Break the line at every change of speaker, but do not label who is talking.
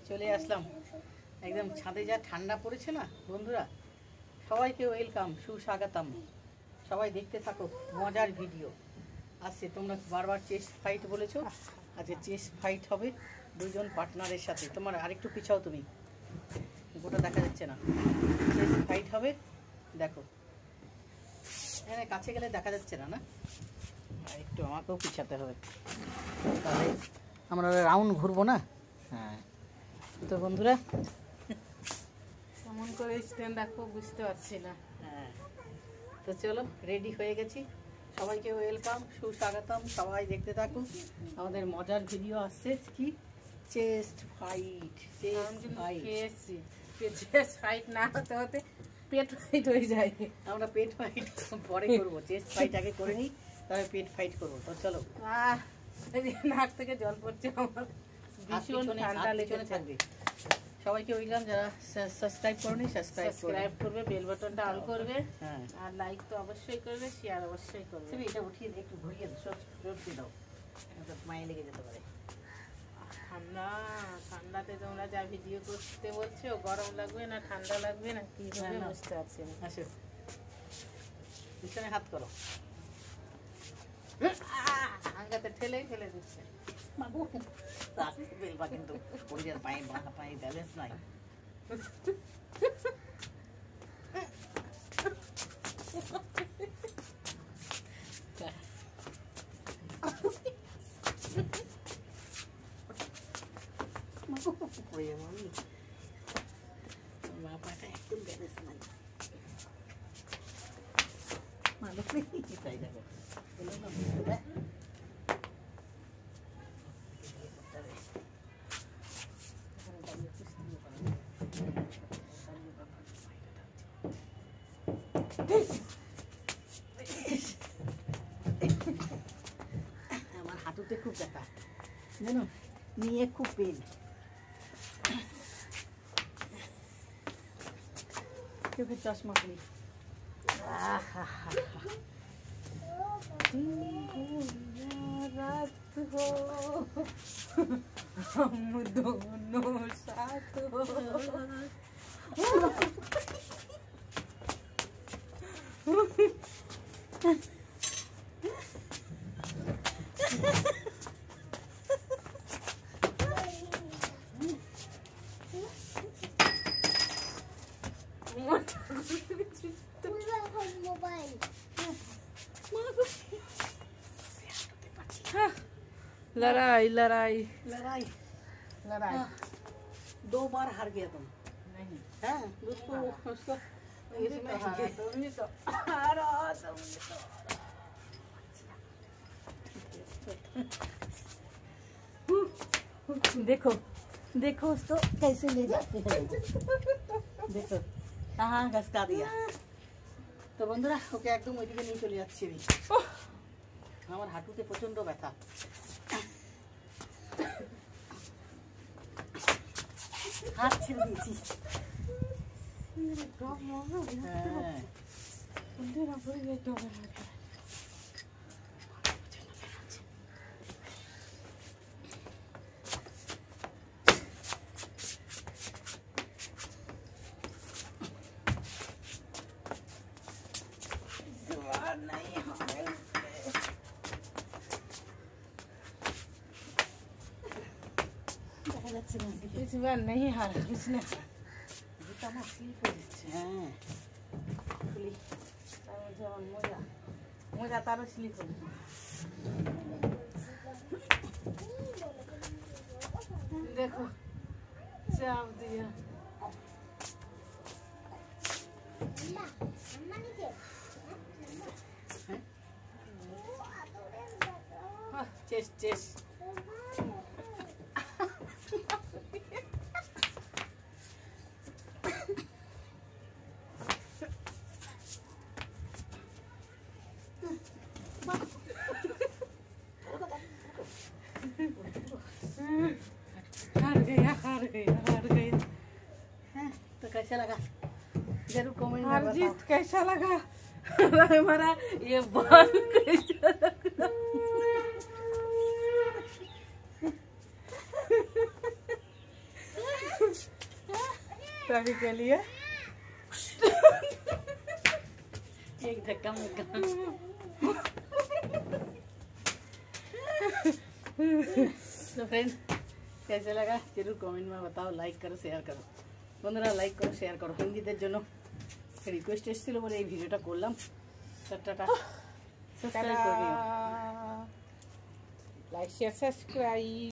চলে আসলাম একদম ছাদে, যা ঠান্ডা পড়েছে না বন্ধুরা, সবাইকে ওয়েলকাম, সুস্বাগতম। সবাই দেখতে থাকো, মজার ভিডিও আসছে। তোমরা বারবার চেস্ট ফাইট বলেছো, আজকে চেস্ট ফাইট হবে দুজন পার্টনারের সাথে। তোমার আরেকটু পিছাও, তুমি গোটা দেখা যাচ্ছে না। চেস্ট ফাইট হবে, দেখো হ্যাঁ, কাছে গেলে দেখা যাচ্ছে না, না আর একটু আমাকেও পিছাতে হবে, তাহলে আমরা রাউন্ড ঘুরবো না। হ্যাঁ, তো বন্ধুরা
কেমন করে স্ট্যান্ড রাখবো বুঝতে পারছি না।
হ্যাঁ, তো চলো রেডি হয়ে গেছি। সবাইকে ওয়েলকাম, সুস্বাগতম। সবাই দেখতে থাকুন, আমাদের মজার ভিডিও আসছে। কি chest fight, chest fight.
Chest fight না হতে হতে পেট ফাইট হয়ে যায়।
আমরা পেট ফাইট পরে করবো, চেস্ট ফাইট আগে করে নিই, তবে পেট ফাইট করবো। তো চলো।
নাক থেকে জল পড়ছে আমার, ভীষণ ঠান্ডা লেগে
থাকবে। সবাইকে ওয়েলকাম, যারা সাবস্ক্রাইব করনি সাবস্ক্রাইব
করবে, বেল বাটনটা অন করবে।
হ্যাঁ,
আর লাইক তো অবশ্যই করবে, শেয়ার অবশ্যই করবে।
তুমি এটা উঠিয়ে দিয়ে একটু ঘুরিয়ে দাও, মায়ে লেগে যেতে পারে।
ঠান্ডাতে তোমরা যা ভিডিও করতে বলছো, গরম লাগবে না ঠান্ডা লাগবে না কি হবে বুঝতে পারছি না।
আসো, পিছনে হাত করো।
আঙ্গাতে ঠেলে ফেলে দিচ্ছে।
কিন্তু পায়ে ব্যালেন্স নাই। একদম ব্যালেন্স নাই। মানুষ তাই দেখো, আমার হাঁটুতে খুব ব্যথা জানো, নিয়ে খুব পেন। চোখের চশমা করি।
रात हो हम दोनों साथ हो। लड़ाई लड़ाई
लड़ाई लड़ाई 2 बार हार गया तुम।
नहीं
हाँ, उसको
इसमें हारा, तुमने तो हारा, तुमने
तो देखो देखो उसको कैसे ले जाते हैं। देखो हाँ, घसका दिया। তো বন্ধুরা ওকে একদম ওইদিকে নিয়ে চলে যাচ্ছি আমি। আমার হাঁটুতে প্রচন্ড ব্যথা। হাত ছেড়ে দিয়েছি।
इस बार नहीं हारा इसने। मोजा तारो स्लिप हो। देखो चाप दिया।
चेस्ट चेस्ट
हार गया हार गया हार गया।
तो कैसा लगा जरूर कमेंट में
हार
बताओ।
जीत कैसा लगा हमारा ये बॉल कैसा लगा। तभी के लिए
एक धक्का मुक्का। तो फ्रेंड्स कैसे लगा जरूर कमेंट में बताओ, लाइक करो शेयर करो বন্ধুরা, লাইক করো শেয়ার করো। হিন্দিদের জন্য রিকোয়েস্ট এসেছিল বলে এই ভিডিওটা করলাম। টাটা, সাবস্ক্রাইব করে দিও।
Like share subscribe.